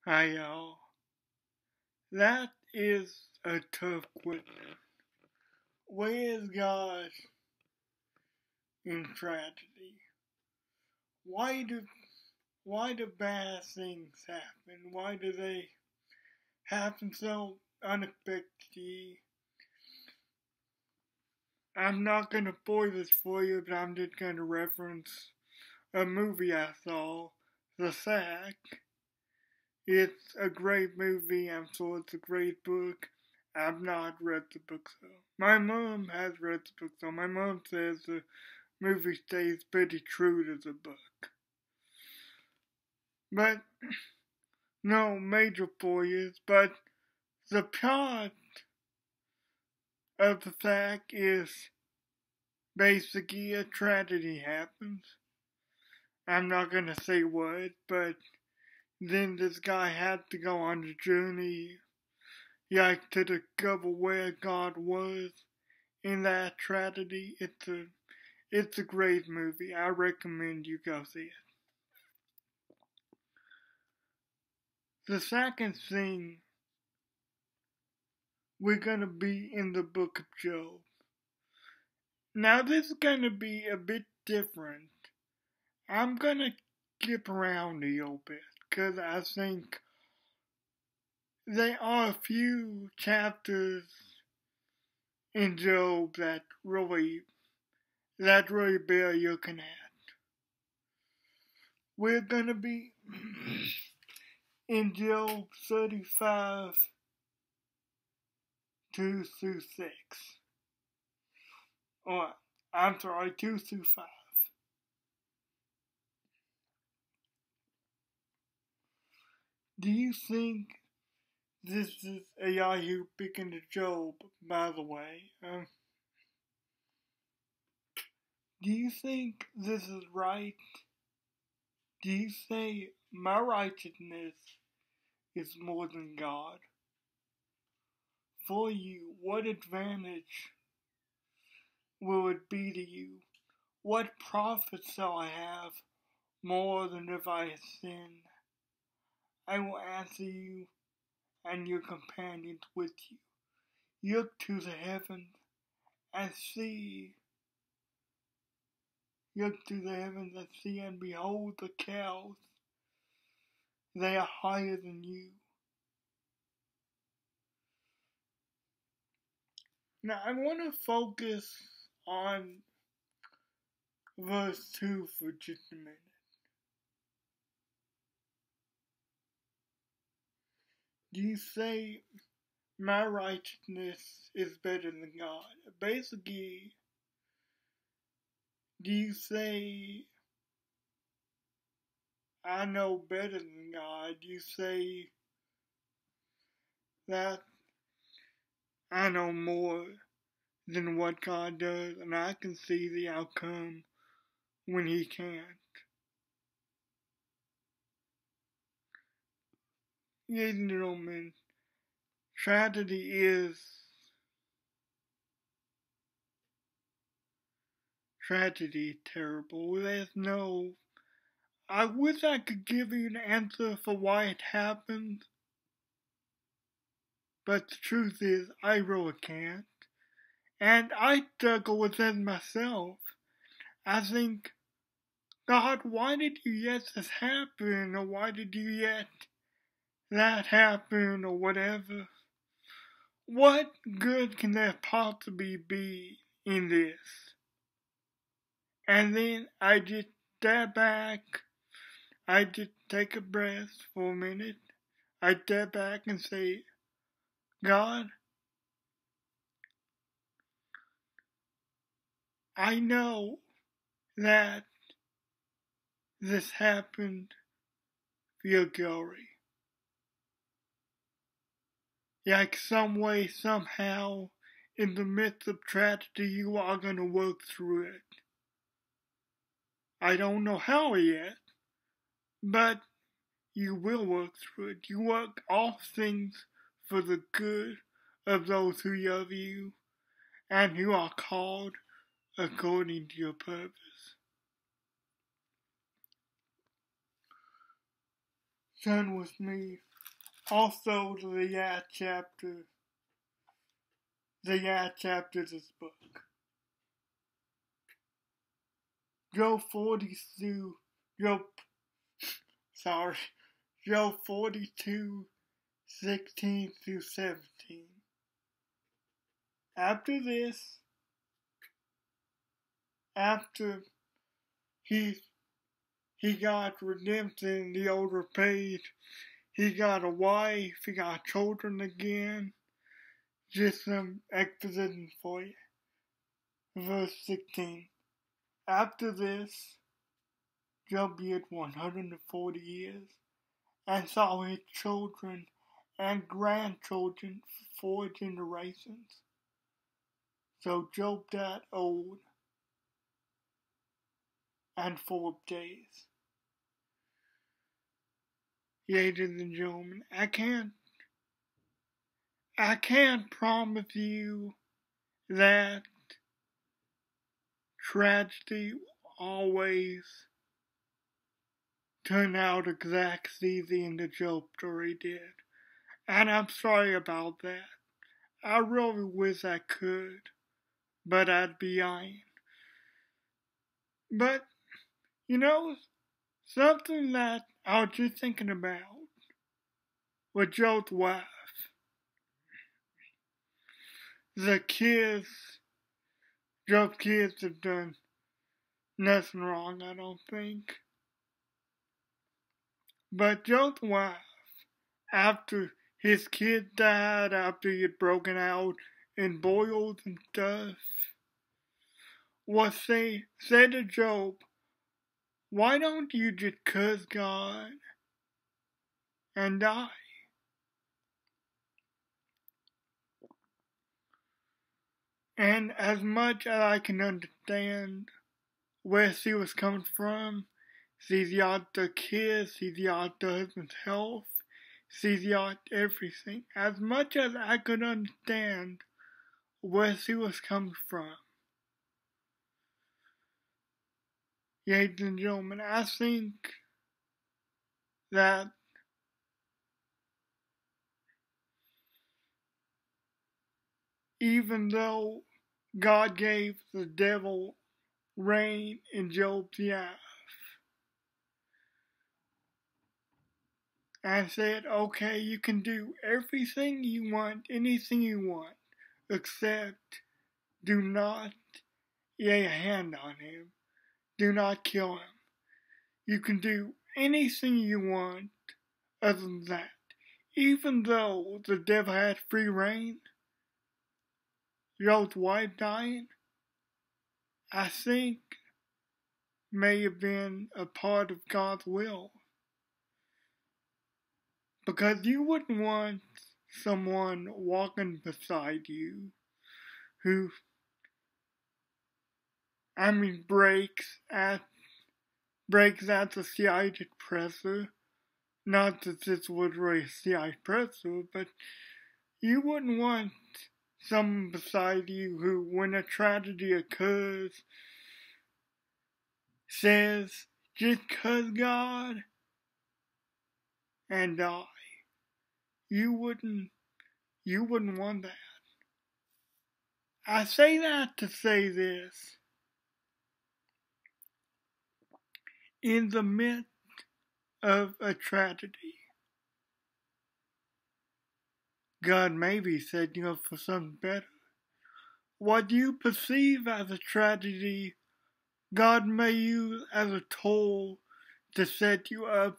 Hi y'all. That is a tough question. Where is God in tragedy? Why do why do bad things happen? Why do they happen so unexpectedly? I'm not gonna spoil this for you, but I'm just gonna reference a movie I saw, The Sack. It's a great movie. I'm sure it's a great book. I've not read the book though. My mom has read the book though. My mom says the movie stays pretty true to the book. But no major spoilers. But the plot of the fact is basically a tragedy happens. I'm not gonna say what, but then this guy had to go on a journey, like to discover where God was in that tragedy. It's a great movie. I recommend you go see it. The second thing, we're gonna be in the book of Job. Now this is gonna be a bit different. I'm gonna skip around a little bit because I think there are a few chapters in Job that really bear looking at. We're gonna be in Job 35 2 through 6. Or, I'm sorry, 2 through 5. Do you think this is a Yahoo picking to Job, by the way? Do you think this is right? Do you say my righteousness is more than God? For you, what advantage will it be to you? What profit shall I have more than if I sin? I will answer you and your companions with you. Look to the heavens and see. Look to the heavens and see, and behold the clouds. They are higher than you. Now I want to focus on verse 2 for just a minute. Do you say my righteousness is better than God? Basically, do you say I know better than God? Do you say that I know more than what God does and I can see the outcome when He can't? Ladies and gentlemen, tragedy is terrible. I wish I could give you an answer for why it happened, but the truth is, I really can't. And I struggle with that myself. I think, God, why did you let this happen? Or why did you let that happen? Or whatever. What good can there possibly be in this? And then I just step back. I just take a breath for a minute. I step back and say, God, I know that this happened for your glory. Like some way, somehow, in the midst of tragedy, you are going to work through it. I don't know how yet, but you will work through it. You work all things for the good of those who love you and who are called according to your purpose. Turn with me Also, the chapter of this book. Job 42, Job 42, 16 through 17. After this, after he got redemption, the older paid, he got a wife, he got children again. Just some exposition for you. Verse 16. After this, Job lived 140 years, and saw his children and grandchildren for 4 generations. So Job died old and full of days. Ladies and gentlemen, I can't promise you that tragedy always turn out exactly as the end of Job's story did. And I'm sorry about that. I really wish I could, but I'd be lying. But, something that I was just thinking about with Job's wife. Job's kids have done nothing wrong, I don't think. But Job's wife, after his kid died, after he had broken out in boils and stuff, said to Job, why don't you just curse God and die? And as much as I can understand where she was coming from, she's got the kids, she's got the husband's health, she's got everything. As much as I could understand where she was coming from, ladies and gentlemen, I think that even though God gave the devil reign in Job's life and said, okay, you can do everything you want, anything you want, except do not lay a hand on him. Do not kill him. You can do anything you want other than that. Even though the devil had free reign, Job's wife dying, I think may have been a part of God's will. Because you wouldn't want someone walking beside you who, breaks at the CI depressor. Not that this was really a CI depressor, but you wouldn't want someone beside you who, when a tragedy occurs, says, just curse God and die. You wouldn't want that. I say that to say this. In the midst of a tragedy, God may be setting you up for something better. What you perceive as a tragedy, God may use as a tool to set you up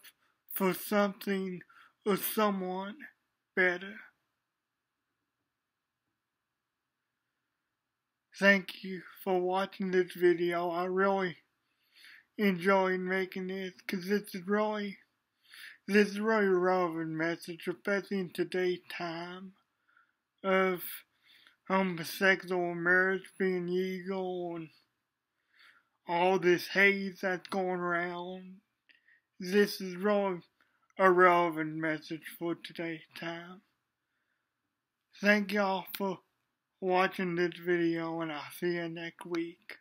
for something or someone better. Thank you for watching this video. I really enjoyed making this because this is really a relevant message, especially in today's time of homosexual marriage being legal and all this hate that's going around. This is really a relevant message for today's time. Thank y'all for watching this video, and I'll see you next week.